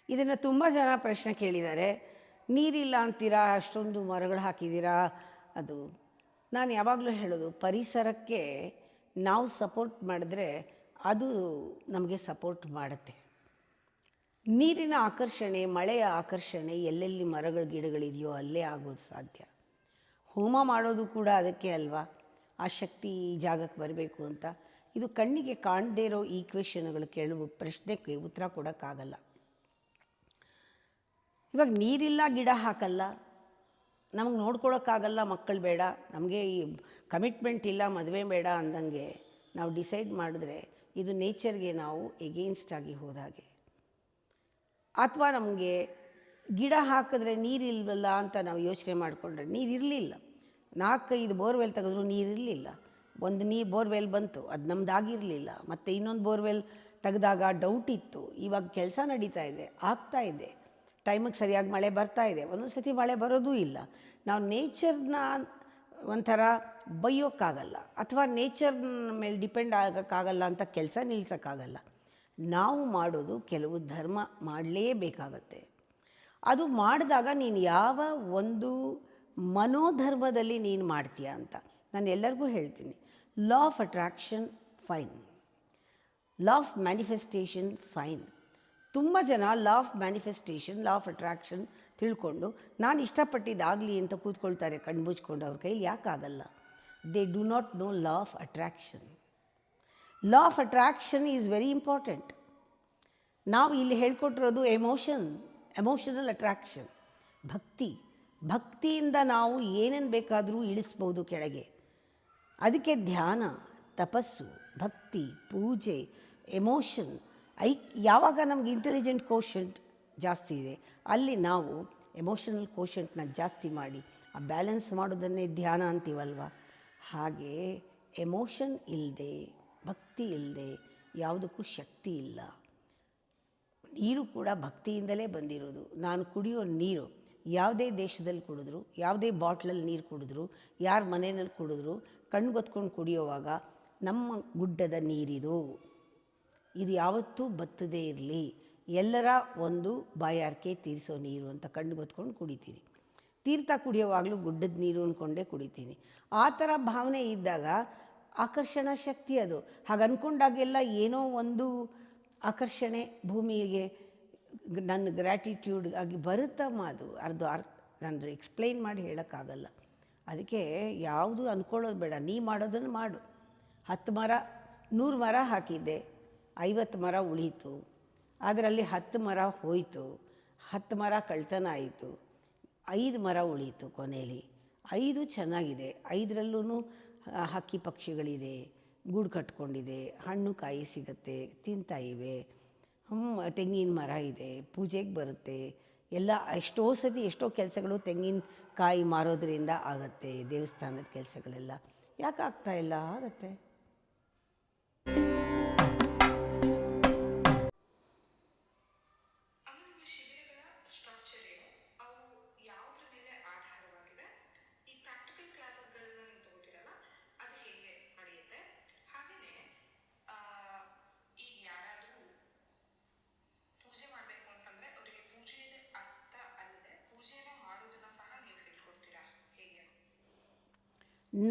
ಇದನ್ನು ತುಂಬ ಜನ ಪ್ರಶ್ನೆ ಕೇಳಿದ್ದಾರೆ. ನೀರಿಲ್ಲ ಅಂತೀರಾ, ಅಷ್ಟೊಂದು ಮರಗಳು ಹಾಕಿದ್ದೀರಾ. ಅದು ನಾನು ಯಾವಾಗಲೂ ಹೇಳೋದು, ಪರಿಸರಕ್ಕೆ ನಾವು ಸಪೋರ್ಟ್ ಮಾಡಿದ್ರೆ ಅದು ನಮಗೆ ಸಪೋರ್ಟ್ ಮಾಡುತ್ತೆ. ನೀರಿನ ಆಕರ್ಷಣೆ, ಮಳೆಯ ಆಕರ್ಷಣೆ ಎಲ್ಲೆಲ್ಲಿ ಮರಗಳು ಗಿಡಗಳಿದೆಯೋ ಅಲ್ಲೇ ಆಗೋದು ಸಾಧ್ಯ. ಹೋಮ ಮಾಡೋದು ಕೂಡ ಅದಕ್ಕೆ ಅಲ್ವಾ, ಆ ಶಕ್ತಿ ಈ ಜಾಗಕ್ಕೆ ಬರಬೇಕು ಅಂತ. ಇದು ಕಣ್ಣಿಗೆ ಕಾಣದೇ ಇರೋ ಈಕ್ವೇಷನ್ಗಳು ಕೇಳುವ ಪ್ರಶ್ನೆಗೆ ಉತ್ತರ ಕೊಡೋಕ್ಕಾಗಲ್ಲ. ಇವಾಗ ನೀರಿಲ್ಲ, ಗಿಡ ಹಾಕಲ್ಲ, ನಮಗೆ ನೋಡ್ಕೊಳಕ್ಕಾಗಲ್ಲ, ಮಕ್ಕಳು ಬೇಡ, ನಮಗೆ ಈ ಕಮಿಟ್ಮೆಂಟ್ ಇಲ್ಲ, ಮದುವೆ ಬೇಡ ಅಂದಂಗೆ ನಾವು ಡಿಸೈಡ್ ಮಾಡಿದ್ರೆ ಇದು ನೇಚರ್ಗೆ ನಾವು ಎಗೇನ್ಸ್ಟ್ ಆಗಿ ಹೋದಾಗೆ. ಅಥವಾ ನಮಗೆ ಗಿಡ ಹಾಕಿದ್ರೆ ನೀರಿಲ್ವಲ್ಲ ಅಂತ ನಾವು ಯೋಚನೆ ಮಾಡಿಕೊಂಡ್ರೆ ನೀರಿರಲಿಲ್ಲ. 4-5 ಬೋರ್ವೆಲ್ ತೆಗೆದ್ರು ನೀರಿರಲಿಲ್ಲ. ಒಂದು ಬೋರ್ವೆಲ್ ಬಂತು, ಅದು ನಮ್ಮದಾಗಿರಲಿಲ್ಲ. ಮತ್ತು ಇನ್ನೊಂದು ಬೋರ್ವೆಲ್ ತೆಗೆದಾಗ ಡೌಟ್ ಇತ್ತು. ಇವಾಗ ಕೆಲಸ ನಡೀತಾ ಇದೆ, ಆಗ್ತಾ ಇದೆ, ಟೈಮಿಗೆ ಸರಿಯಾಗಿ ಮಳೆ ಬರ್ತಾ ಇದೆ. ಒಂದೊಂದು ಸತಿ ಮಳೆ ಬರೋದೂ ಇಲ್ಲ. ನಾವು ನೇಚರ್ನ ಒಂಥರ ಬೈಯೋಕ್ಕಾಗಲ್ಲ, ಅಥವಾ ನೇಚರ್ ಮೇಲೆ ಡಿಪೆಂಡ್ ಆಗೋಕ್ಕಾಗಲ್ಲ ಅಂತ ಕೆಲಸ ನಿಲ್ಲಿಸೋಕ್ಕಾಗಲ್ಲ. ನಾವು ಮಾಡೋದು ಕೆಲವು ಧರ್ಮ ಮಾಡಲೇಬೇಕಾಗತ್ತೆ. ಅದು ಮಾಡಿದಾಗ ನೀನು ಯಾವ ಒಂದು ಮನೋಧರ್ಮದಲ್ಲಿ ನೀನು ಮಾಡ್ತೀಯ ಅಂತ ನಾನು ಎಲ್ಲರಿಗೂ ಹೇಳ್ತೀನಿ. Law of attraction fine, law of manifestation fine. ತುಂಬ ಜನ law of manifestation, law of attraction ತಿಳ್ಕೊಂಡು ನಾನು ಇಷ್ಟಪಟ್ಟಿದ್ದಾಗಲಿ ಅಂತ ಕೂತ್ಕೊಳ್ತಾರೆ ಕಣ್ಮುಚ್ಕೊಂಡು. ಅವ್ರ ಕೈಲಿ ಯಾಕಾಗಲ್ಲ? They do not know law of attraction. Law of attraction is very important. ನಾವು ಇಲ್ಲಿ ಹೇಳ್ಕೊಟ್ಟಿರೋದು ಎಮೋಷನಲ್ ಅಟ್ರಾಕ್ಷನ್, ಭಕ್ತಿಯಿಂದ ನಾವು ಏನೇನು ಬೇಕಾದರೂ ಇಳಿಸ್ಬೋದು ಕೆಳಗೆ. ಅದಕ್ಕೆ ಧ್ಯಾನ, ತಪಸ್ಸು, ಭಕ್ತಿ, ಪೂಜೆ, ಎಮೋಷನ್. ಯಾವಾಗ ನಮ್ಗೆ ಇಂಟೆಲಿಜೆಂಟ್ ಕೋಶಂಟ್ ಜಾಸ್ತಿ ಇದೆ, ಅಲ್ಲಿ ನಾವು ಎಮೋಷನಲ್ ಕೋಶಂಟ್ನ ಜಾಸ್ತಿ ಮಾಡಿ ಆ ಬ್ಯಾಲೆನ್ಸ್ ಮಾಡೋದನ್ನೇ ಧ್ಯಾನ ಅಂತೀವಲ್ವ. ಹಾಗೆ ಎಮೋಷನ್ ಇಲ್ಲದೆ, ಭಕ್ತಿ ಇಲ್ಲದೆ ಯಾವುದಕ್ಕೂ ಶಕ್ತಿ ಇಲ್ಲ. ನೀರು ಕೂಡ ಭಕ್ತಿಯಿಂದಲೇ ಬಂದಿರೋದು. ನಾನು ಕುಡಿಯೋ ನೀರು ಯಾವುದೇ ದೇಶದಲ್ಲಿ ಕುಡಿದ್ರು, ಯಾವುದೇ ಬಾಟ್ಲಲ್ಲಿ ನೀರು ಕುಡಿದ್ರು, ಯಾರ ಮನೆಯಲ್ಲಿ ಕುಡಿದ್ರು, ಕಣ್ಗೊತ್ಕೊಂಡು ಕುಡಿಯೋವಾಗ ನಮ್ಮ ಗುಡ್ಡದ ನೀರಿದು, ಇದು ಯಾವತ್ತೂ ಬತ್ತದೇ ಇರಲಿ, ಎಲ್ಲರ ಒಂದು ಬಾಯಾರಿಕೆ ತೀರಿಸೋ ನೀರು ಅಂತ ಕಣ್ಗೊತ್ಕೊಂಡು ಕುಡಿತೀನಿ. ತೀರ್ಥ ಕುಡಿಯೋವಾಗಲೂ ಗುಡ್ಡದ ನೀರು ಅಂದ್ಕೊಂಡೇ ಕುಡಿತೀನಿ. ಆ ಥರ ಭಾವನೆ ಇದ್ದಾಗ ಆಕರ್ಷಣಾ ಶಕ್ತಿ ಅದು. ಹಾಗೆ ಅಂದ್ಕೊಂಡಾಗೆಲ್ಲ ಏನೋ ಒಂದು ಆಕರ್ಷಣೆ ಭೂಮಿಗೆ ನನ್ನ ಗ್ರ್ಯಾಟಿಟ್ಯೂಡ್ ಆಗಿ ಬರುತ್ತಮ್ಮ. ಅದು ನಾನು ಎಕ್ಸ್ಪ್ಲೈನ್ ಮಾಡಿ ಹೇಳೋಕ್ಕಾಗಲ್ಲ. ಅದಕ್ಕೆ ಯಾವುದು ಅಂದ್ಕೊಳ್ಳೋದು ಬೇಡ, ನೀ ಮಾಡೋದನ್ನು ಮಾಡು. 10 ಮರ 100 ಮರ ಹಾಕಿದ್ದೆ, 50 ಮರ ಉಳೀತು. ಅದರಲ್ಲಿ 10 ಮರ ಹೋಯಿತು, 10 ಮರ ಕಳ್ತನ ಆಯಿತು, 5 ಮರ ಉಳೀತು. ಕೊನೆಯಲ್ಲಿ 5 ಚೆನ್ನಾಗಿದೆ, 5ರಲ್ಲೂ ಹಕ್ಕಿ ಪಕ್ಷಿಗಳಿದೆ, ಗೂಡು ಕಟ್ಕೊಂಡಿದೆ, ಹಣ್ಣು ಕಾಯಿ ಸಿಗುತ್ತೆ, ತಿಂತಾ ಇವೆ, ತೆಂಗಿನ ಮರ ಇದೆ, ಪೂಜೆಗೆ ಬರುತ್ತೆ. ಎಲ್ಲ ಎಷ್ಟೋ ಕೆಲಸಗಳು ತೆಂಗಿನಕಾಯಿ ಮಾರೋದ್ರಿಂದ ಆಗುತ್ತೆ. ದೇವಸ್ಥಾನದ ಕೆಲಸಗಳೆಲ್ಲ ಯಾಕೆ ಆಗ್ತಾಯಿಲ್ಲ? ಆಗುತ್ತೆ.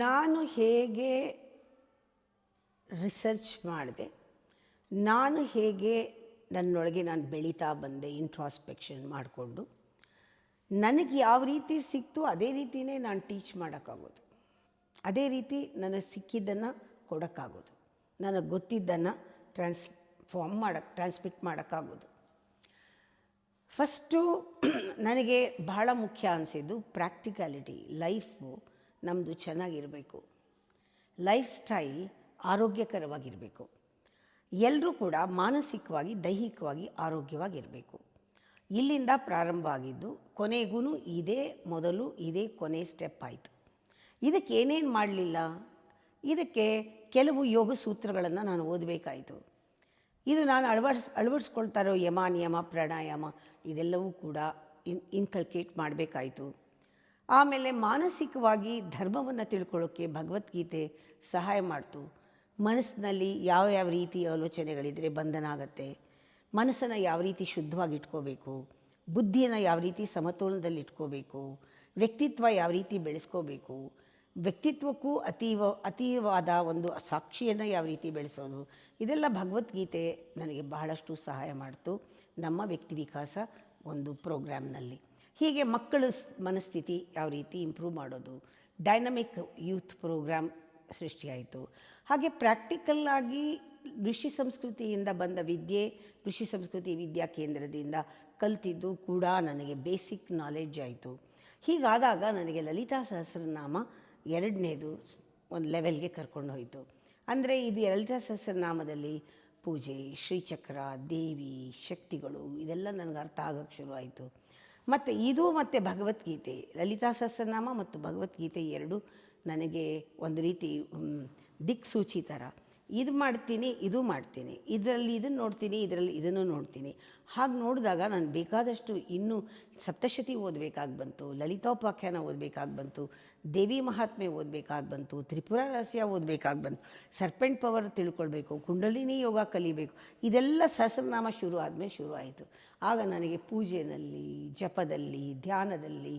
ನಾನು ಹೇಗೆ ರಿಸರ್ಚ್ ಮಾಡಿದೆ, ನಾನು ಹೇಗೆ ನನ್ನೊಳಗೆ ನಾನು ಬೆಳೀತಾ ಬಂದೆ, ಇಂಟ್ರಾಸ್ಪೆಕ್ಷನ್ ಮಾಡಿಕೊಂಡು ನನಗೆ ಯಾವ ರೀತಿ ಸಿಕ್ತು ಅದೇ ರೀತಿಯೇ ನಾನು ಟೀಚ್ ಮಾಡೋಕ್ಕಾಗೋದು, ಅದೇ ರೀತಿ ನನಗೆ ಸಿಕ್ಕಿದ್ದನ್ನು ಕೊಡೋಕ್ಕಾಗೋದು, ನನಗೆ ಗೊತ್ತಿದ್ದನ್ನು ಟ್ರಾನ್ಸ್ಮಿಟ್ ಮಾಡೋಕ್ಕಾಗೋದು. ಫಸ್ಟು ನನಗೆ ಬಹಳ ಮುಖ್ಯ ಅನಿಸಿದ್ದು ಪ್ರಾಕ್ಟಿಕಾಲಿಟಿ. ಲೈಫು ನಮ್ಮದು ಚೆನ್ನಾಗಿರಬೇಕು, ಲೈಫ್ ಸ್ಟೈಲ್ ಆರೋಗ್ಯಕರವಾಗಿರಬೇಕು. ಎಲ್ಲರೂ ಕೂಡ ಮಾನಸಿಕವಾಗಿ, ದೈಹಿಕವಾಗಿ ಆರೋಗ್ಯವಾಗಿರಬೇಕು. ಇಲ್ಲಿಂದ ಪ್ರಾರಂಭ ಆಗಿದ್ದು ಕೊನೆಗೂ ಇದೇ ಕೊನೆ ಸ್ಟೆಪ್ ಆಯಿತು. ಇದಕ್ಕೆ ಏನೇನು ಮಾಡಲಿಲ್ಲ, ಇದಕ್ಕೆ ಕೆಲವು ಯೋಗ ಸೂತ್ರಗಳನ್ನು ನಾನು ಓದಬೇಕಾಯಿತು. ಇದು ನಾನು ಅಳವಡಿಸ್ಕೊಳ್ತಾ ಇರೋ ಯಮ, ನಿಯಮ, ಪ್ರಾಣಾಯಾಮ ಇದೆಲ್ಲವೂ ಕೂಡ ಇನ್ಕಲ್ಕೇಟ್ ಮಾಡಬೇಕಾಯಿತು. ಆಮೇಲೆ ಮಾನಸಿಕವಾಗಿ ಧರ್ಮವನ್ನು ತಿಳ್ಕೊಳ್ಳೋಕ್ಕೆ ಭಗವದ್ಗೀತೆ ಸಹಾಯ ಮಾಡ್ತು. ಮನಸ್ಸಿನಲ್ಲಿ ಯಾವ ರೀತಿ ಆಲೋಚನೆಗಳಿದ್ದರೆ ಬಂಧನ ಆಗುತ್ತೆ, ಮನಸ್ಸನ್ನು ಯಾವ ರೀತಿ ಶುದ್ಧವಾಗಿ ಇಟ್ಕೋಬೇಕು, ಬುದ್ಧಿಯನ್ನು ಯಾವ ರೀತಿ ಸಮತೋಲನದಲ್ಲಿ ಇಟ್ಕೋಬೇಕು, ವ್ಯಕ್ತಿತ್ವ ಯಾವ ರೀತಿ ಬೆಳೆಸ್ಕೋಬೇಕು, ವ್ಯಕ್ತಿತ್ವಕ್ಕೂ ಅತೀವಾದ ಒಂದು ಸಾಕ್ಷಿಯನ್ನು ಯಾವ ರೀತಿ ಬೆಳೆಸೋದು, ಇದೆಲ್ಲ ಭಗವದ್ಗೀತೆ ನನಗೆ ಬಹಳಷ್ಟು ಸಹಾಯ ಮಾಡ್ತು ನಮ್ಮ ವ್ಯಕ್ತಿ ವಿಕಾಸ ಒಂದು ಪ್ರೋಗ್ರಾಮ್ನಲ್ಲಿ. ಹೀಗೆ ಮಕ್ಕಳ ಮನಸ್ಥಿತಿ ಯಾವ ರೀತಿ ಇಂಪ್ರೂವ್ ಮಾಡೋದು, ಡೈನಮಿಕ್ ಯೂತ್ ಪ್ರೋಗ್ರಾಮ್ ಸೃಷ್ಟಿಯಾಯಿತು. ಹಾಗೆ ಪ್ರಾಕ್ಟಿಕಲ್ಲಾಗಿ ಋಷಿ ಸಂಸ್ಕೃತಿಯಿಂದ ಬಂದ ವಿದ್ಯೆ, ಋಷಿ ಸಂಸ್ಕೃತಿ ವಿದ್ಯಾ ಕೇಂದ್ರದಿಂದ ಕಲ್ತಿದ್ದು ಕೂಡ ನನಗೆ ಬೇಸಿಕ್ ನಾಲೆಡ್ಜ್ ಆಯಿತು. ಹೀಗಾದಾಗ ನನಗೆ ಲಲಿತಾ ಸಹಸ್ರನಾಮ ಎರಡನೇದು ಒಂದು ಲೆವೆಲ್ಗೆ ಕರ್ಕೊಂಡು ಹೋಯಿತು. ಅಂದರೆ ಇದು ಲಲಿತಾ ಸಹಸ್ರನಾಮದಲ್ಲಿ ಪೂಜೆ, ಶ್ರೀಚಕ್ರ, ದೇವಿ, ಶಕ್ತಿಗಳು ಇದೆಲ್ಲ ನನಗೆ ಅರ್ಥ ಆಗೋಕ್ಕೆ ಶುರುವಾಯಿತು. ಮತ್ತು ಇದು ಮತ್ತು ಭಗವದ್ಗೀತೆ, ಲಲಿತಾ ಸಹಸ್ರನಾಮ ಮತ್ತು ಭಗವದ್ಗೀತೆ ಎರಡು ನನಗೆ ಒಂದು ರೀತಿ ದಿಕ್ಸೂಚಿ ಥರ. ಇದು ಮಾಡ್ತೀನಿ, ಇದು ಮಾಡ್ತೀನಿ, ಇದರಲ್ಲಿ ಇದನ್ನು ನೋಡ್ತೀನಿ, ಇದರಲ್ಲಿ ಇದನ್ನು ನೋಡ್ತೀನಿ. ಹಾಗೆ ನೋಡಿದಾಗ ನಾನು ಬೇಕಾದಷ್ಟು ಇನ್ನೂ ಸಪ್ತಶತಿ ಓದಬೇಕಾಗಿ ಬಂತು, ಲಲಿತೋಪಾಖ್ಯಾನ ಓದಬೇಕಾಗಿ ಬಂತು, ದೇವಿ ಮಹಾತ್ಮೆ ಓದಬೇಕಾಗಿ ಬಂತು, ತ್ರಿಪುರ ರಹಸ್ಯ ಓದಬೇಕಾಗಿ ಬಂತು, ಸರ್ಪೆಂಟ್ ಪವರ್ ತಿಳ್ಕೊಳ್ಬೇಕು, ಕುಂಡಲಿನಿ ಯೋಗ ಕಲಿಬೇಕು. ಇದೆಲ್ಲ ಸಹಸ್ರನಾಮ ಶುರು ಆದಮೇಲೆ ಶುರು ಆಯಿತು. ಆಗ ನನಗೆ ಪೂಜೆಯಲ್ಲಿ, ಜಪದಲ್ಲಿ, ಧ್ಯಾನದಲ್ಲಿ,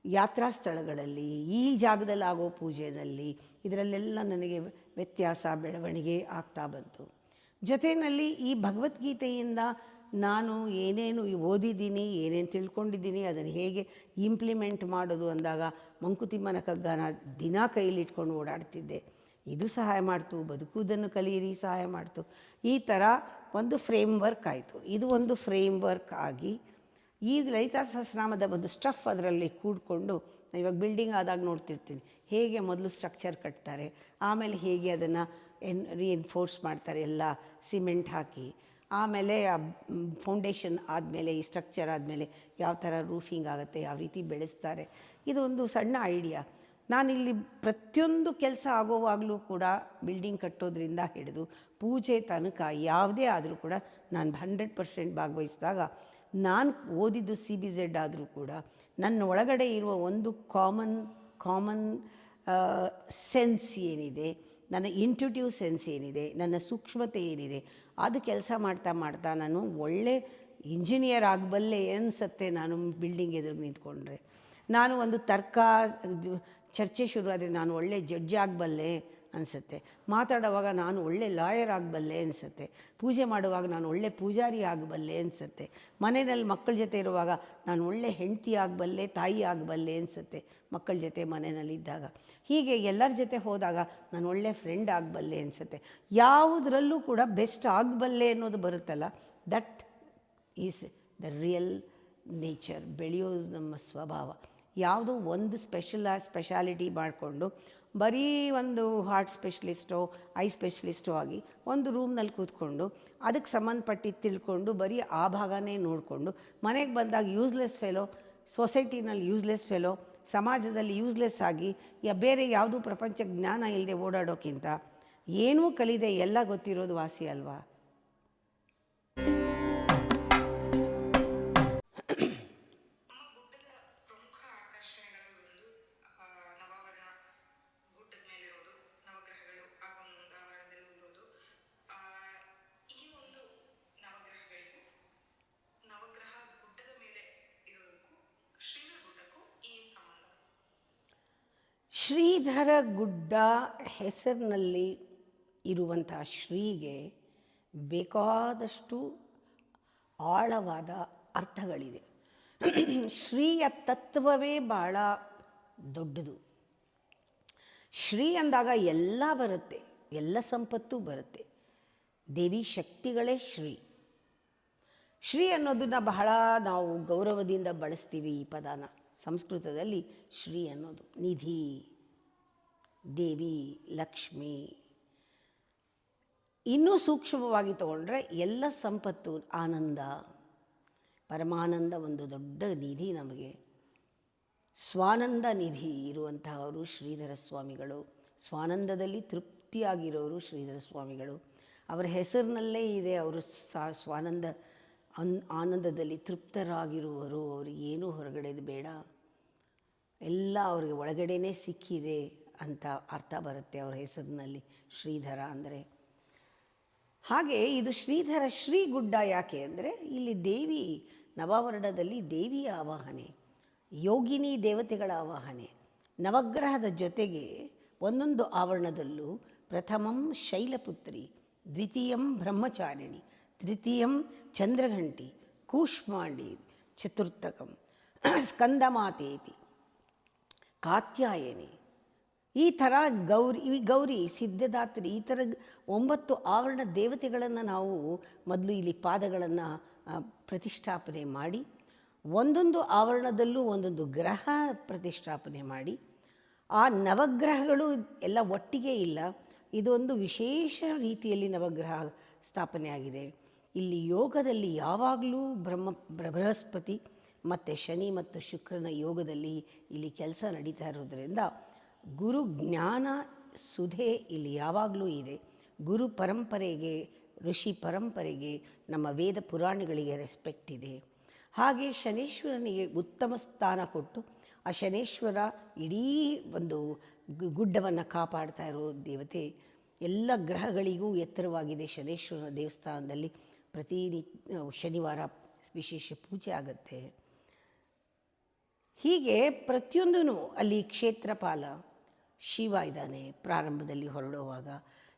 ಯಾತ್ರಾ ಸ್ಥಳಗಳಲ್ಲಿ, ಈ ಜಾಗದಲ್ಲಿ ಆಗೋ ಪೂಜೆಯಲ್ಲಿ ಇದರಲ್ಲೆಲ್ಲ ನನಗೆ ವ್ಯತ್ಯಾಸ, ಬೆಳವಣಿಗೆ ಆಗ್ತಾ ಬಂತು. ಜೊತೆಯಲ್ಲಿ ಈ ಭಗವದ್ಗೀತೆಯಿಂದ ನಾನು ಏನೇನು ಓದಿದ್ದೀನಿ, ಏನೇನು ತಿಳ್ಕೊಂಡಿದ್ದೀನಿ, ಅದನ್ನು ಹೇಗೆ ಇಂಪ್ಲಿಮೆಂಟ್ ಮಾಡೋದು ಅಂದಾಗ ಮಂಕುತಿಮ್ಮನ ಕಗ್ಗನ ದಿನ ಕೈಲಿಟ್ಕೊಂಡು ಓಡಾಡ್ತಿದ್ದೆ. ಇದು ಸಹಾಯ ಮಾಡ್ತು. ಬದುಕುವುದನ್ನು ಕಲಿಯಿರಿ ಸಹಾಯ ಮಾಡ್ತು. ಈ ಥರ ಒಂದು ಫ್ರೇಮ್ವರ್ಕ್ ಆಯಿತು. ಇದು ಒಂದು ಫ್ರೇಮ್ವರ್ಕ್ ಆಗಿ ಈಗ ಲಲಿತಾ ಸಹಸ್ರನಾಮದ ಒಂದು ಸ್ಟಫ್ ಅದರಲ್ಲಿ ಕೂಡಿಕೊಂಡು, ಇವಾಗ ಬಿಲ್ಡಿಂಗ್ ಆದಾಗ ನೋಡ್ತಿರ್ತೀನಿ ಹೇಗೆ ಮೊದಲು ಸ್ಟ್ರಕ್ಚರ್ ಕಟ್ತಾರೆ, ಆಮೇಲೆ ಹೇಗೆ ಅದನ್ನು ರೀಎನ್ಫೋರ್ಸ್ ಮಾಡ್ತಾರೆ ಎಲ್ಲ ಸಿಮೆಂಟ್ ಹಾಕಿ, ಆಮೇಲೆ ಫೌಂಡೇಶನ್ ಆದಮೇಲೆ ಈ ಸ್ಟ್ರಕ್ಚರ್ ಆದಮೇಲೆ ಯಾವ ಥರ ರೂಫಿಂಗ್ ಆಗುತ್ತೆ, ಯಾವ ರೀತಿ ಬೆಳೆಸ್ತಾರೆ. ಇದೊಂದು ಸಣ್ಣ ಐಡಿಯಾ. ನಾನಿಲ್ಲಿ ಪ್ರತಿಯೊಂದು ಕೆಲಸ ಆಗೋವಾಗಲೂ ಕೂಡ ಬಿಲ್ಡಿಂಗ್ ಕಟ್ಟೋದ್ರಿಂದ ಹಿಡಿದು ಪೂಜೆ ತನಕ ಯಾವುದೇ ಆದರೂ ಕೂಡ ನಾನು 100% ಭಾಗವಹಿಸಿದಾಗ, ನಾನು ಓದಿದ್ದು CBZ ಆದರೂ ಕೂಡ ನನ್ನ ಒಳಗಡೆ ಇರುವ ಒಂದು ಕಾಮನ್ ಸೆನ್ಸ್ ಏನಿದೆ, ನನ್ನ ಇಂಟ್ಯೂಟಿವ್ ಸೆನ್ಸ್ ಏನಿದೆ, ನನ್ನ ಸೂಕ್ಷ್ಮತೆ ಏನಿದೆ, ಅದು ಕೆಲಸ ಮಾಡ್ತಾ ಮಾಡ್ತಾ ನಾನು ಒಳ್ಳೆ ಇಂಜಿನಿಯರ್ ಆಗಬಲ್ಲೆ ಅನಿಸುತ್ತೆ. ನಾನು ಬಿಲ್ಡಿಂಗ್ ಎದುರು ನಿಂತ್ಕೊಂಡ್ರೆ, ನಾನು ಒಂದು ಚರ್ಚೆ ಶುರುವಾದರೆ ನಾನು ಒಳ್ಳೆ ಜಡ್ಜ್ ಆಗಬಲ್ಲೆ ಅನಿಸುತ್ತೆ. ಮಾತಾಡುವಾಗ ನಾನು ಒಳ್ಳೆ ಲಾಯರ್ ಆಗಬಲ್ಲೆ ಅನಿಸುತ್ತೆ. ಪೂಜೆ ಮಾಡುವಾಗ ನಾನು ಒಳ್ಳೆ ಪೂಜಾರಿ ಆಗಬಲ್ಲೆ ಅನಿಸುತ್ತೆ. ಮನೆಯಲ್ಲಿ ಮಕ್ಕಳ ಜೊತೆ ಇರುವಾಗ ನಾನು ಒಳ್ಳೆ ಹೆಂಡತಿ ಆಗಬಲ್ಲೆ, ತಾಯಿ ಆಗಬಲ್ಲೆ ಅನಿಸುತ್ತೆ ಮಕ್ಕಳ ಜೊತೆ ಮನೆಯಲ್ಲಿದ್ದಾಗ. ಹೀಗೆ ಎಲ್ಲರ ಜೊತೆ ಹೋದಾಗ ನಾನು ಒಳ್ಳೆ ಫ್ರೆಂಡ್ ಆಗಬಲ್ಲೆ ಅನಿಸುತ್ತೆ. ಯಾವುದರಲ್ಲೂ ಕೂಡ ಬೆಸ್ಟ್ ಆಗಬಲ್ಲೆ ಅನ್ನೋದು ಬರುತ್ತಲ್ಲ, that is the real nature. ಬೆಳೆಯೋದು ನಮ್ಮ ಸ್ವಭಾವ. ಯಾವುದೋ ಒಂದು ಸ್ಪೆಷಾಲಿಟಿ ಮಾಡಿಕೊಂಡು ಬರೀ ಒಂದು ಹಾರ್ಟ್ ಸ್ಪೆಷಲಿಸ್ಟೋ, ಐ ಸ್ಪೆಷಲಿಸ್ಟೋ ಆಗಿ ಒಂದು ರೂಮ್ನಲ್ಲಿ ಕೂತ್ಕೊಂಡು ಅದಕ್ಕೆ ಸಂಬಂಧಪಟ್ಟಿದ್ದು ತಿಳ್ಕೊಂಡು ಬರೀ ಆ ಭಾಗನೇ ನೋಡಿಕೊಂಡು ಮನೆಗೆ ಬಂದಾಗ ಯೂಸ್ಲೆಸ್ ಫೆಲೋ, ಸೊಸೈಟಿನಲ್ಲಿ ಯೂಸ್ಲೆಸ್ ಫೆಲೋ, ಸಮಾಜದಲ್ಲಿ ಯೂಸ್ಲೆಸ್ ಆಗಿ ಬೇರೆ ಯಾವುದೂ ಪ್ರಪಂಚ ಜ್ಞಾನ ಇಲ್ಲದೆ ಓಡಾಡೋಕ್ಕಿಂತ ಏನೂ ಕಲಿದೆ ಎಲ್ಲ ಗೊತ್ತಿರೋದು ವಾಸಿ ಅಲ್ವಾ? ಶ್ರೀಧರ ಗುಡ್ಡ ಹೆಸರಿನಲ್ಲಿ ಇರುವಂಥ ಶ್ರೀಗೆ ಬೇಕಾದಷ್ಟು ಆಳವಾದ ಅರ್ಥಗಳಿದೆ. ಶ್ರೀಯ ತತ್ವವೇ ಭಾಳ ದೊಡ್ಡದು. ಶ್ರೀ ಅಂದಾಗ ಎಲ್ಲ ಬರುತ್ತೆ, ಎಲ್ಲ ಸಂಪತ್ತು ಬರುತ್ತೆ. ದೇವಿ ಶಕ್ತಿಗಳೇ ಶ್ರೀ. ಶ್ರೀ ಅನ್ನೋದನ್ನು ಬಹಳ ನಾವು ಗೌರವದಿಂದ ಬಳಸ್ತೀವಿ ಈ ಪದನ. ಸಂಸ್ಕೃತದಲ್ಲಿ ಶ್ರೀ ಅನ್ನೋದು ನಿಧಿ, ದೇವಿ, ಲಕ್ಷ್ಮಿ. ಇನ್ನೂ ಸೂಕ್ಷ್ಮವಾಗಿ ತಗೊಂಡ್ರೆ ಎಲ್ಲ ಸಂಪತ್ತು, ಆನಂದ, ಪರಮಾನಂದ ಒಂದು ದೊಡ್ಡ ನಿಧಿ ನಮಗೆ. ಸ್ವಾನಂದ ನಿಧಿ ಇರುವಂತಹವರು ಶ್ರೀಧರ ಸ್ವಾಮಿಗಳು. ಸ್ವಾನಂದದಲ್ಲಿ ತೃಪ್ತಿಯಾಗಿರೋರು ಶ್ರೀಧರ ಸ್ವಾಮಿಗಳು. ಅವರ ಹೆಸರಿನಲ್ಲೇ ಇದೆ, ಅವರು ಸ್ವಾನಂದ ಆನಂದದಲ್ಲಿ ತೃಪ್ತರಾಗಿರುವರು. ಅವ್ರಿಗೆ ಏನೂ ಹೊರಗಡೆದು ಬೇಡ, ಎಲ್ಲ ಅವ್ರಿಗೆ ಒಳಗಡೆನೇ ಸಿಕ್ಕಿದೆ ಅಂತ ಅರ್ಥ ಬರುತ್ತೆ ಅವ್ರ ಹೆಸರಿನಲ್ಲಿ ಶ್ರೀಧರ ಅಂದರೆ. ಹಾಗೆ ಇದು ಶ್ರೀಧರ ಶ್ರೀಗುಡ್ಡ ಯಾಕೆ ಅಂದರೆ ಇಲ್ಲಿ ದೇವಿ ನವಾವರಣದಲ್ಲಿ ದೇವಿಯ ಆವಾಹನೆ, ಯೋಗಿನಿ ದೇವತೆಗಳ ಆವಾಹನೆ, ನವಗ್ರಹದ ಜೊತೆಗೆ ಒಂದೊಂದು ಆವರಣದಲ್ಲೂ ಪ್ರಥಮಂ ಶೈಲಪುತ್ರಿ, ದ್ವಿತೀಯಂ ಬ್ರಹ್ಮಚಾರಿಣಿ, ತೃತೀಯಂ ಚಂದ್ರಘಂಟಿ, ಕೂಷ್ಮಾಂಡಿ, ಚತುರ್ಥಕಂ ಸ್ಕಂದಮಾತೇತಿ, ಕಾತ್ಯಾಯನಿ, ಈ ಥರ ಗೌರಿ ಸಿದ್ಧದಾತ್ರಿ, ಈ ಥರ 9 ಆವರಣ ದೇವತೆಗಳನ್ನು ನಾವು ಮೊದಲು ಇಲ್ಲಿ ಪಾದಗಳನ್ನು ಪ್ರತಿಷ್ಠಾಪನೆ ಮಾಡಿ, ಒಂದೊಂದು ಆವರಣದಲ್ಲೂ ಒಂದೊಂದು ಗ್ರಹ ಪ್ರತಿಷ್ಠಾಪನೆ ಮಾಡಿ, ಆ ನವಗ್ರಹಗಳು ಎಲ್ಲ ಒಟ್ಟಿಗೆ ಇಲ್ಲ, ಇದೊಂದು ವಿಶೇಷ ರೀತಿಯಲ್ಲಿ ನವಗ್ರಹ ಸ್ಥಾಪನೆ ಆಗಿದೆ. ಇಲ್ಲಿ ಯೋಗದಲ್ಲಿ ಯಾವಾಗಲೂ ಬೃಹಸ್ಪತಿ ಮತ್ತು ಶನಿ ಮತ್ತು ಶುಕ್ರನ ಯೋಗದಲ್ಲಿ ಇಲ್ಲಿ ಕೆಲಸ ನಡೀತಾ ಇರೋದರಿಂದ ಗುರು ಜ್ಞಾನ ಸುಧೆ ಇಲ್ಲಿ ಯಾವಾಗಲೂ ಇದೆ. ಗುರು ಪರಂಪರೆಗೆ, ಋಷಿ ಪರಂಪರೆಗೆ, ನಮ್ಮ ವೇದ ಪುರಾಣಗಳಿಗೆ ರೆಸ್ಪೆಕ್ಟ್ ಇದೆ. ಹಾಗೆ ಶನೇಶ್ವರನಿಗೆ ಉತ್ತಮ ಸ್ಥಾನ ಕೊಟ್ಟು ಆ ಶನೇಶ್ವರ ಇಡೀ ಒಂದು ಗುಡ್ಡವನ್ನು ಕಾಪಾಡ್ತಾ ಇರೋ ದೇವತೆ. ಎಲ್ಲ ಗ್ರಹಗಳಿಗೂ ಎತ್ತರವಾಗಿದೆ. ಶನೇಶ್ವರನ ದೇವಸ್ಥಾನದಲ್ಲಿ ಪ್ರತಿ ಶನಿವಾರ ವಿಶೇಷ ಪೂಜೆ ಆಗುತ್ತೆ. ಹೀಗೆ ಪ್ರತಿಯೊಂದೂ ಅಲ್ಲಿ ಕ್ಷೇತ್ರಪಾಲ ಶಿವ ಇದ್ದಾನೆ. ಪ್ರಾರಂಭದಲ್ಲಿ ಹೊರಡುವಾಗ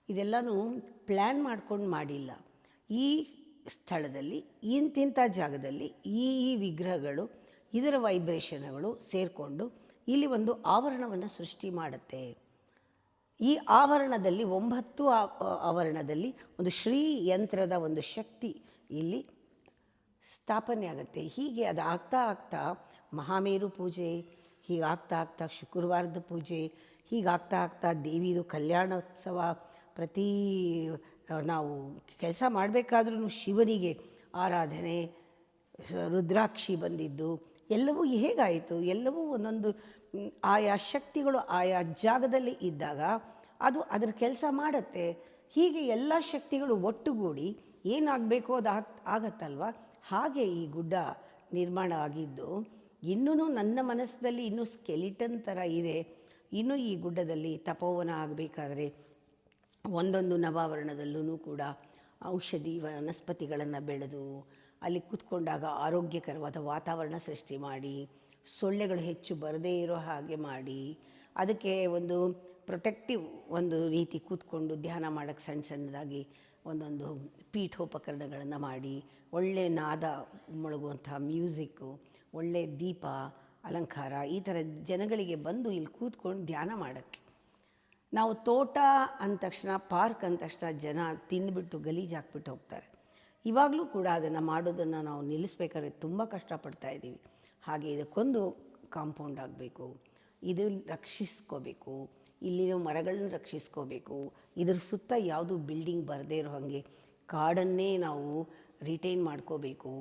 ಇದೆಲ್ಲನೂ ಪ್ಲ್ಯಾನ್ ಮಾಡ್ಕೊಂಡು ಮಾಡಿಲ್ಲ. ಈ ಸ್ಥಳದಲ್ಲಿ ಇಂತಿಂಥ ಜಾಗದಲ್ಲಿ ಈ ವಿಗ್ರಹಗಳು, ಇದರ ವೈಬ್ರೇಷನ್ಗಳು ಸೇರಿಕೊಂಡು ಇಲ್ಲಿ ಒಂದು ಆವರಣವನ್ನು ಸೃಷ್ಟಿ ಮಾಡುತ್ತೆ. ಈ ಆವರಣದಲ್ಲಿ 9 ಆವರಣದಲ್ಲಿ ಒಂದು ಶ್ರೀ ಯಂತ್ರದ ಒಂದು ಶಕ್ತಿ ಇಲ್ಲಿ ಸ್ಥಾಪನೆ ಆಗುತ್ತೆ. ಹೀಗೆ ಅದು ಆಗ್ತಾ ಆಗ್ತಾ ಮಹಾಮೇರು ಪೂಜೆ, ಹೀಗಾಗ್ತಾ ಆಗ್ತಾ ಶುಕ್ರವಾರದ ಪೂಜೆ, ಹೀಗಾಗ್ತಾ ಆಗ್ತಾ ದೇವಿದು ಕಲ್ಯಾಣೋತ್ಸವ, ಪ್ರತಿ ನಾವು ಕೆಲಸ ಮಾಡಬೇಕಾದ್ರೂ ಶಿವನಿಗೆ ಆರಾಧನೆ, ರುದ್ರಾಕ್ಷಿ ಬಂದಿದ್ದು ಎಲ್ಲವೂ ಹೇಗಾಯಿತು, ಎಲ್ಲವೂ ಒಂದೊಂದು ಆಯಾ ಶಕ್ತಿಗಳು ಆಯಾ ಜಾಗದಲ್ಲಿ ಇದ್ದಾಗ ಅದು ಅದರ ಕೆಲಸ ಮಾಡುತ್ತೆ. ಹೀಗೆ ಎಲ್ಲ ಶಕ್ತಿಗಳು ಒಟ್ಟುಗೂಡಿ ಏನಾಗಬೇಕೋ ಅದು ಆಗತ್ತಲ್ವ. ಹಾಗೆ ಈ ಗುಡ್ಡ ನಿರ್ಮಾಣ ಆಗಿದ್ದು ಇನ್ನೂ ನನ್ನ ಮನಸ್ಸಿನಲ್ಲಿ ಇನ್ನೂ ಸ್ಕೆಲಿಟನ್ ಥರ ಇದೆ. ಇನ್ನೂ ಈ ಗುಡ್ಡದಲ್ಲಿ ತಪೋವನ ಆಗಬೇಕಾದ್ರೆ ಒಂದೊಂದು ನವಾವರಣದಲ್ಲೂ ಕೂಡ ಔಷಧಿ ವನಸ್ಪತಿಗಳನ್ನು ಬೆಳೆದು ಅಲ್ಲಿ ಕೂತ್ಕೊಂಡಾಗ ಆರೋಗ್ಯಕರವಾದ ವಾತಾವರಣ ಸೃಷ್ಟಿ ಮಾಡಿ, ಸೊಳ್ಳೆಗಳು ಹೆಚ್ಚು ಬರದೇ ಇರೋ ಹಾಗೆ ಮಾಡಿ, ಅದಕ್ಕೆ ಒಂದು ಪ್ರೊಟೆಕ್ಟಿವ್ ಒಂದು ರೀತಿ ಕೂತ್ಕೊಂಡು ಧ್ಯಾನ ಮಾಡೋಕ್ಕೆ ಸಣ್ಣ ಸಣ್ಣದಾಗಿ ಒಂದೊಂದು ಪೀಠೋಪಕರಣಗಳನ್ನು ಮಾಡಿ, ಒಳ್ಳೆಯ ನಾದ ಮೊಳಗುವಂಥ ಮ್ಯೂಸಿಕ್ಕು, ಒಳ್ಳೆಯ ದೀಪ ಅಲಂಕಾರ, ಈ ಥರ ಜನಗಳಿಗೆ ಬಂದು ಇಲ್ಲಿ ಕೂತ್ಕೊಂಡು ಧ್ಯಾನ ಮಾಡೋಕ್ಕೆ. ನಾವು ತೋಟ ಅಂದ ತಕ್ಷಣ, ಪಾರ್ಕ್ ಅಂದ ತಕ್ಷಣ ಜನ ತಿಂದುಬಿಟ್ಟು ಗಲೀಜು ಹಾಕ್ಬಿಟ್ಟು ಹೋಗ್ತಾರೆ. ಇವಾಗಲೂ ಕೂಡ ಅದನ್ನು ಮಾಡೋದನ್ನು ನಾವು ನಿಲ್ಲಿಸ್ಬೇಕಾದ್ರೆ ತುಂಬ ಕಷ್ಟಪಡ್ತಾ ಇದ್ದೀವಿ. ಹಾಗೆ ಇದಕ್ಕೊಂದು ಕಾಂಪೌಂಡ್ ಆಗಬೇಕು, ಇದು ರಕ್ಷಿಸ್ಕೋಬೇಕು, ಇಲ್ಲಿನ ಮರಗಳನ್ನ ರಕ್ಷಿಸ್ಕೋಬೇಕು, ಇದ್ರ ಸುತ್ತ ಯಾವುದು ಬಿಲ್ಡಿಂಗ್ ಬರದೇ ಇರೋ ಹಾಗೆ ಕಾಡನ್ನೇ ನಾವು ರಿಟೈನ್ ಮಾಡ್ಕೋಬೇಕು.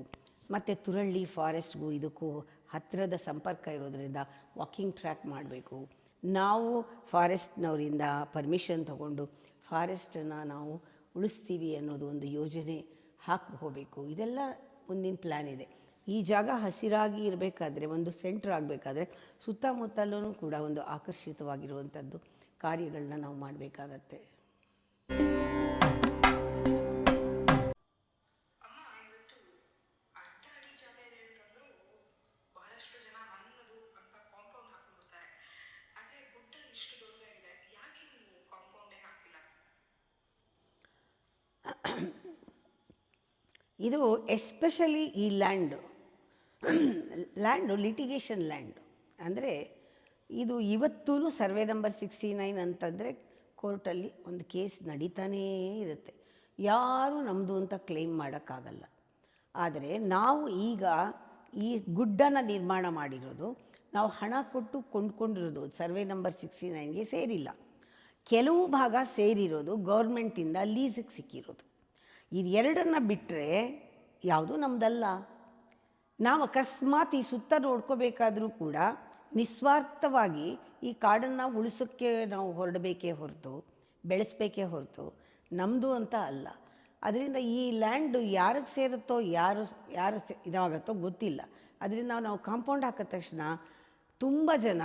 ಮತ್ತು ತುರಳ್ಳಿ ಫಾರೆಸ್ಟ್ಗೂ ಇದಕ್ಕೂ ಹತ್ತಿರದ ಸಂಪರ್ಕ ಇರೋದರಿಂದ ವಾಕಿಂಗ್ ಟ್ರ್ಯಾಕ್ ಮಾಡಬೇಕು. ನಾವು ಫಾರೆಸ್ಟ್ನವರಿಂದ ಪರ್ಮಿಷನ್ ತಗೊಂಡು ಫಾರೆಸ್ಟನ್ನು ನಾವು ಉಳಿಸ್ತೀವಿ ಅನ್ನೋದು ಒಂದು ಯೋಜನೆ ಹಾಕೋಬೇಕು. ಇದೆಲ್ಲ ಮುಂದಿನ ಪ್ಲ್ಯಾನ್ ಇದೆ. ಈ ಜಾಗ ಹಸಿರಾಗಿ ಇರಬೇಕಾದ್ರೆ, ಒಂದು ಸೆಂಟ್ರ್ ಆಗಬೇಕಾದ್ರೆ ಸುತ್ತಮುತ್ತಲೂ ಕೂಡ ಒಂದು ಆಕರ್ಷಿತವಾಗಿರುವಂಥದ್ದು ಕಾರ್ಯಗಳನ್ನ ನಾವು ಮಾಡಬೇಕಾಗತ್ತೆ. ಇದು ಎಸ್ಪೆಷಲಿ ಈ ಲ್ಯಾಂಡು ಲಿಟಿಗೇಷನ್ ಲ್ಯಾಂಡು. ಅಂದರೆ ಇದು ಇವತ್ತೂ ಸರ್ವೆ ನಂಬರ್ 69 ಅಂತಂದರೆ ಕೋರ್ಟಲ್ಲಿ ಒಂದು ಕೇಸ್ ನಡೀತಾನೇ ಇರುತ್ತೆ. ಯಾರೂ ನಮ್ಮದು ಅಂತ ಕ್ಲೇಮ್ ಮಾಡೋಕ್ಕಾಗಲ್ಲ. ಆದರೆ ನಾವು ಈಗ ಈ ಗುಡ್ಡನ ನಿರ್ಮಾಣ ಮಾಡಿರೋದು ನಾವು ಹಣ ಕೊಟ್ಟು ಕೊಂಡ್ಕೊಂಡಿರೋದು ಸರ್ವೆ ನಂಬರ್ 69ಗೆ ಸೇರಿಲ್ಲ. ಕೆಲವು ಭಾಗ ಸೇರಿರೋದು ಗೌರ್ಮೆಂಟಿಂದ ಲೀಸಿಗೆ ಸಿಕ್ಕಿರೋದು. ಇದೆರಡನ್ನು ಬಿಟ್ಟರೆ ಯಾವುದೂ ನಮ್ಮದಲ್ಲ. ನಾವು ಅಕಸ್ಮಾತ್ ಈ ಸುತ್ತ ನೋಡ್ಕೋಬೇಕಾದ್ರೂ ಕೂಡ ನಿಸ್ವಾರ್ಥವಾಗಿ ಈ ಕಾಡನ್ನು ಉಳಿಸೋಕ್ಕೆ ನಾವು ಹೊರಡಬೇಕೇ ಹೊರತು, ಬೆಳೆಸಬೇಕೇ ಹೊರತು ನಮ್ಮದು ಅಂತ ಅಲ್ಲ. ಅದರಿಂದ ಈ ಲ್ಯಾಂಡು ಯಾರಿಗೆ ಸೇರುತ್ತೋ, ಯಾರು ಇದಾಗುತ್ತೋ ಗೊತ್ತಿಲ್ಲ. ಅದರಿಂದ ನಾವು ಕಾಂಪೌಂಡ್ ಹಾಕಿದ ತಕ್ಷಣ ತುಂಬ ಜನ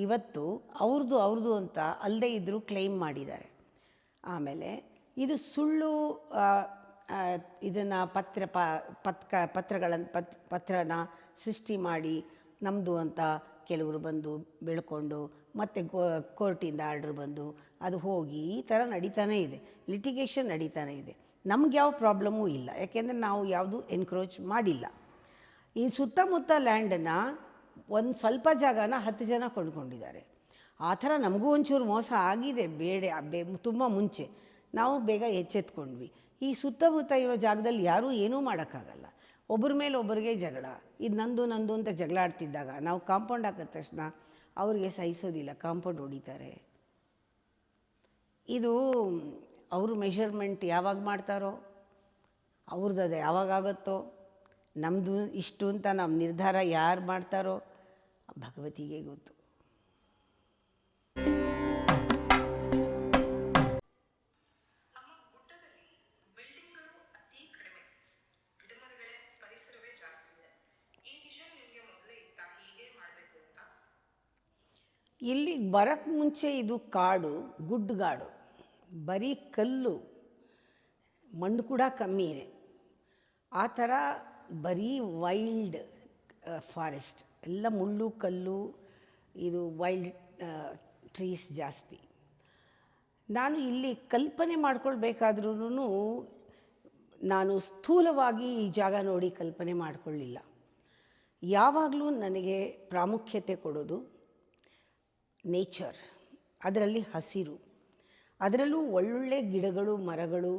ಇವತ್ತು ಅವ್ರದ್ದು ಅಂತ ಅಲ್ಲದೇ ಇದ್ದರೂ ಕ್ಲೈಮ್ ಮಾಡಿದ್ದಾರೆ. ಆಮೇಲೆ ಇದು ಸುಳ್ಳು ಇದನ್ನು ಪತ್ರನ ಸೃಷ್ಟಿ ಮಾಡಿ ನಮ್ಮದು ಅಂತ ಕೆಲವರು ಬಂದು ಬೆಳ್ಕೊಂಡು ಮತ್ತು ಕೋರ್ಟಿಂದ ಆರ್ಡ್ರ್ ಬಂದು ಅದು ಹೋಗಿ ಈ ಥರ ನಡೀತಾನೇ ಇದೆ, ಲಿಟಿಗೇಷನ್ ನಡೀತಾನೇ ಇದೆ. ನಮ್ಗೆ ಯಾವ ಪ್ರಾಬ್ಲಮ್ಮೂ ಇಲ್ಲ, ಯಾಕೆಂದರೆ ನಾವು ಯಾವುದೂ ಎನ್ಕ್ರೋಚ್ ಮಾಡಿಲ್ಲ. ಈ ಸುತ್ತಮುತ್ತ ಲ್ಯಾಂಡನ್ನು ಒಂದು ಸ್ವಲ್ಪ ಜಾಗನ 10 ಜನ ಕೊಂಡ್ಕೊಂಡಿದ್ದಾರೆ. ಆ ಥರ ನಮಗೂ ಒಂಚೂರು ಮೋಸ ಆಗಿದೆ, ತುಂಬ ಮುಂಚೆ ನಾವು ಬೇಗ ಎಚ್ಚೆತ್ಕೊಂಡ್ವಿ. ಈ ಸುತ್ತಮುತ್ತ ಇರೋ ಜಾಗದಲ್ಲಿ ಯಾರೂ ಏನೂ ಮಾಡೋಕ್ಕಾಗಲ್ಲ, ಒಬ್ಬರ ಮೇಲೆ ಒಬ್ಬರಿಗೆ ಜಗಳ. ಇದು ನಂದು ಅಂತ ಜಗಳ ಆಡ್ತಿದ್ದಾಗ ನಾವು ಕಾಂಪೌಂಡ್ ಹಾಕಿದ ತಕ್ಷಣ ಅವ್ರಿಗೆ ಸಹಿಸೋದಿಲ್ಲ, ಕಾಂಪೌಂಡ್ ಹೊಡಿತಾರೆ. ಇದು ಅವರು ಮೆಷರ್ಮೆಂಟ್ ಯಾವಾಗ ಮಾಡ್ತಾರೋ, ಅವ್ರದ್ದು ಅದು ಯಾವಾಗಾಗುತ್ತೋ, ನಮ್ಮದು ಇಷ್ಟು ಅಂತ ನಮ್ಮ ನಿರ್ಧಾರ ಯಾರು ಮಾಡ್ತಾರೋ ಭಗವತಿಗೆ ಗೊತ್ತು. ಇಲ್ಲಿ ಬರೋಕ್ಕೆ ಮುಂಚೆ ಇದು ಕಾಡು, ಗುಡ್ಡಗಾಡು, ಬರೀ ಕಲ್ಲು, ಮಣ್ಣು ಕೂಡ ಕಮ್ಮಿ ಇದೆ. ಆ ಥರ ಬರೀ ವೈಲ್ಡ್ ಫಾರೆಸ್ಟ್, ಎಲ್ಲ ಮುಳ್ಳು ಕಲ್ಲು, ಇದು ವೈಲ್ಡ್ ಟ್ರೀಸ್ ಜಾಸ್ತಿ. ನಾನು ಇಲ್ಲಿ ಕಲ್ಪನೆ ಮಾಡ್ಕೊಳ್ಬೇಕಾದ್ರೂ ನಾನು ಸ್ಥೂಲವಾಗಿ ಈ ಜಾಗ ನೋಡಿ ಕಲ್ಪನೆ ಮಾಡಿಕೊಳ್ಳಿಲ್ಲ. ಯಾವಾಗಲೂ ನನಗೆ ಪ್ರಾಮುಖ್ಯತೆ ಕೊಡೋದು ನೇಚರ್, ಅದರಲ್ಲಿ ಹಸಿರು, ಅದರಲ್ಲೂ ಒಳ್ಳೊಳ್ಳೆ ಗಿಡಗಳು ಮರಗಳು,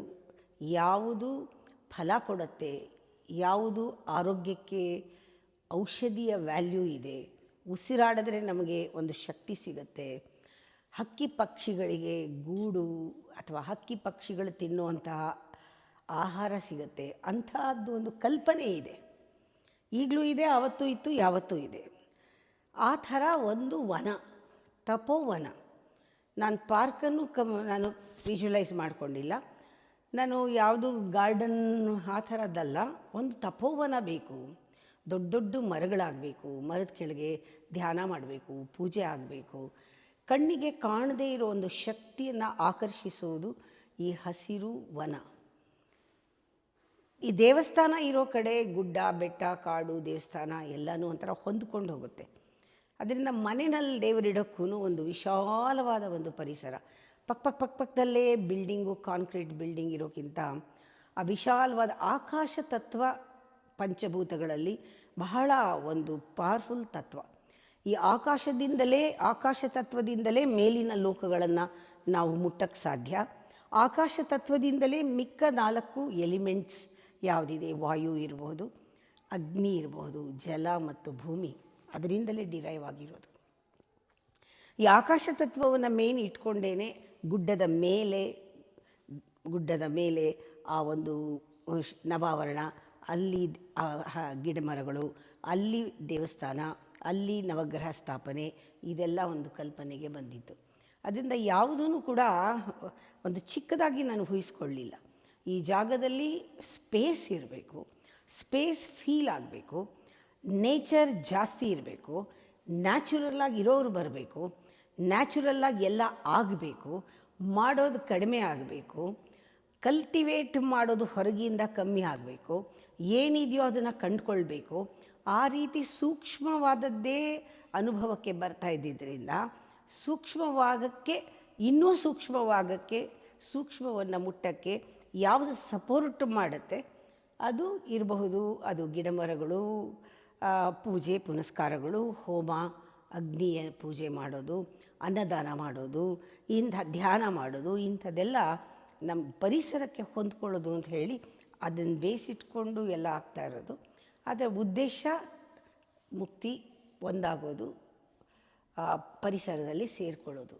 ಯಾವುದು ಫಲ ಕೊಡುತ್ತೆ, ಯಾವುದು ಆರೋಗ್ಯಕ್ಕೆ ಔಷಧಿಯ ವ್ಯಾಲ್ಯೂ ಇದೆ, ಉಸಿರಾಡಿದ್ರೆ ನಮಗೆ ಒಂದು ಶಕ್ತಿ ಸಿಗುತ್ತೆ, ಹಕ್ಕಿ ಪಕ್ಷಿಗಳಿಗೆ ಗೂಡು ಅಥವಾ ಹಕ್ಕಿ ಪಕ್ಷಿಗಳು ತಿನ್ನುವಂತಹ ಆಹಾರ ಸಿಗುತ್ತೆ, ಅಂಥದ್ದು ಒಂದು ಕಲ್ಪನೆ ಇದೆ. ಈಗಲೂ ಇದೆ, ಆವತ್ತೂ ಇತ್ತು, ಯಾವತ್ತೂ ಇದೆ. ಆ ಥರ ಒಂದು ವನ, ತಪೋವನ. ನಾನು ಪಾರ್ಕನ್ನು ನಾನು ವಿಜುವಲೈಸ್ ಮಾಡಿಕೊಂಡಿಲ್ಲ, ನಾನು ಯಾವುದು ಗಾರ್ಡನ್ ಆ ಥರದ್ದಲ್ಲ, ಒಂದು ತಪೋವನ ಬೇಕು. ದೊಡ್ಡ ದೊಡ್ಡ ಮರಗಳಾಗಬೇಕು, ಮರದ ಕೆಳಗೆ ಧ್ಯಾನ ಮಾಡಬೇಕು, ಪೂಜೆ ಆಗಬೇಕು. ಕಣ್ಣಿಗೆ ಕಾಣದೇ ಇರೋ ಒಂದು ಶಕ್ತಿಯನ್ನು ಆಕರ್ಷಿಸುವುದು ಈ ಹಸಿರು ವನ. ಈ ದೇವಸ್ಥಾನ ಇರೋ ಕಡೆ ಗುಡ್ಡ ಬೆಟ್ಟ ಕಾಡು ದೇವಸ್ಥಾನ ಎಲ್ಲನೂ ಒಂಥರ ಹೊಂದ್ಕೊಂಡು ಹೋಗುತ್ತೆ. ಅದರಿಂದ ಮನೆಯಲ್ಲಿ ದೇವರಿಡೋಕ್ಕೂ ಒಂದು ವಿಶಾಲವಾದ ಒಂದು ಪರಿಸರ. ಪಕ್ಕದಲ್ಲೇ ಬಿಲ್ಡಿಂಗು, ಕಾಂಕ್ರೀಟ್ ಬಿಲ್ಡಿಂಗ್ ಇರೋಕ್ಕಿಂತ ಆ ವಿಶಾಲವಾದ ಆಕಾಶ ತತ್ವ ಪಂಚಭೂತಗಳಲ್ಲಿ ಬಹಳ ಒಂದು ಪವರ್ಫುಲ್ ತತ್ವ. ಈ ಆಕಾಶ ತತ್ವದಿಂದಲೇ ಮೇಲಿನ ಲೋಕಗಳನ್ನು ನಾವು ಮುಟ್ಟಕ್ಕೆ ಸಾಧ್ಯ. ಆಕಾಶ ತತ್ವದಿಂದಲೇ ಮಿಕ್ಕ 4 ಎಲಿಮೆಂಟ್ಸ್ ಯಾವುದಿದೆ, ವಾಯು ಇರ್ಬೋದು, ಅಗ್ನಿ ಇರ್ಬೋದು, ಜಲ ಮತ್ತು ಭೂಮಿ, ಅದರಿಂದಲೇ ಡಿರೈವ್ ಆಗಿರೋದು. ಈ ಆಕಾಶ ತತ್ವವನ್ನು ಮೇನ್ ಇಟ್ಕೊಂಡೇ ಗುಡ್ಡದ ಮೇಲೆ ಆ ಒಂದು ನವಾವರಣ, ಅಲ್ಲಿ ಗಿಡ ಮರಗಳು, ಅಲ್ಲಿ ದೇವಸ್ಥಾನ, ಅಲ್ಲಿ ನವಗ್ರಹ ಸ್ಥಾಪನೆ, ಇದೆಲ್ಲ ಒಂದು ಕಲ್ಪನೆಗೆ ಬಂದಿತ್ತು. ಅದರಿಂದ ಯಾವುದೂ ಕೂಡ ಒಂದು ಚಿಕ್ಕದಾಗಿ ನಾನು ಊಹಿಸ್ಕೊಳ್ಳಿಲ್ಲ. ಈ ಜಾಗದಲ್ಲಿ ಸ್ಪೇಸ್ ಇರಬೇಕು, ಸ್ಪೇಸ್ ಫೀಲ್ ಆಗಬೇಕು, ನೇಚರ್ ಜಾಸ್ತಿ ಇರಬೇಕು, ನ್ಯಾಚುರಲ್ಲಾಗಿ ಇರೋರು ಬರಬೇಕು, ನ್ಯಾಚುರಲ್ಲಾಗಿ ಎಲ್ಲ ಆಗಬೇಕು, ಮಾಡೋದು ಕಡಿಮೆ ಆಗಬೇಕು, ಕಲ್ಟಿವೇಟ್ ಮಾಡೋದು ಹೊರಗಿಂದ ಕಮ್ಮಿ ಆಗಬೇಕು, ಏನಿದೆಯೋ ಅದನ್ನು ಕಂಡುಕೊಳ್ಬೇಕು. ಆ ರೀತಿ ಸೂಕ್ಷ್ಮವಾದದ್ದೇ ಅನುಭವಕ್ಕೆ ಬರ್ತಾ ಇದ್ದಿದ್ದರಿಂದ ಇನ್ನೂ ಸೂಕ್ಷ್ಮವಾಗಕ್ಕೆ, ಸೂಕ್ಷ್ಮವನ್ನು ಮುಟ್ಟಕ್ಕೆ ಯಾವುದು ಸಪೋರ್ಟ್ ಮಾಡುತ್ತೆ ಅದು ಇರಬಹುದು. ಅದು ಗಿಡಮರಗಳು, ಪೂಜೆ ಪುನಸ್ಕಾರಗಳು, ಹೋಮ, ಅಗ್ನಿಯ ಪೂಜೆ ಮಾಡೋದು, ಅನ್ನದಾನ ಮಾಡೋದು, ಧ್ಯಾನ ಮಾಡೋದು, ಇಂಥದ್ದೆಲ್ಲ ನಮ್ಮ ಪರಿಸರಕ್ಕೆ ಹೊಂದ್ಕೊಳ್ಳೋದು ಅಂತ ಹೇಳಿ ಅದನ್ನು ಬೇಸಿಟ್ಕೊಂಡು ಎಲ್ಲ ಆಗ್ತಾ ಇರೋದು. ಅದರ ಉದ್ದೇಶ ಮುಕ್ತಿ, ಒಂದಾಗೋದು, ಪರಿಸರದಲ್ಲಿ ಸೇರಿಕೊಳ್ಳೋದು.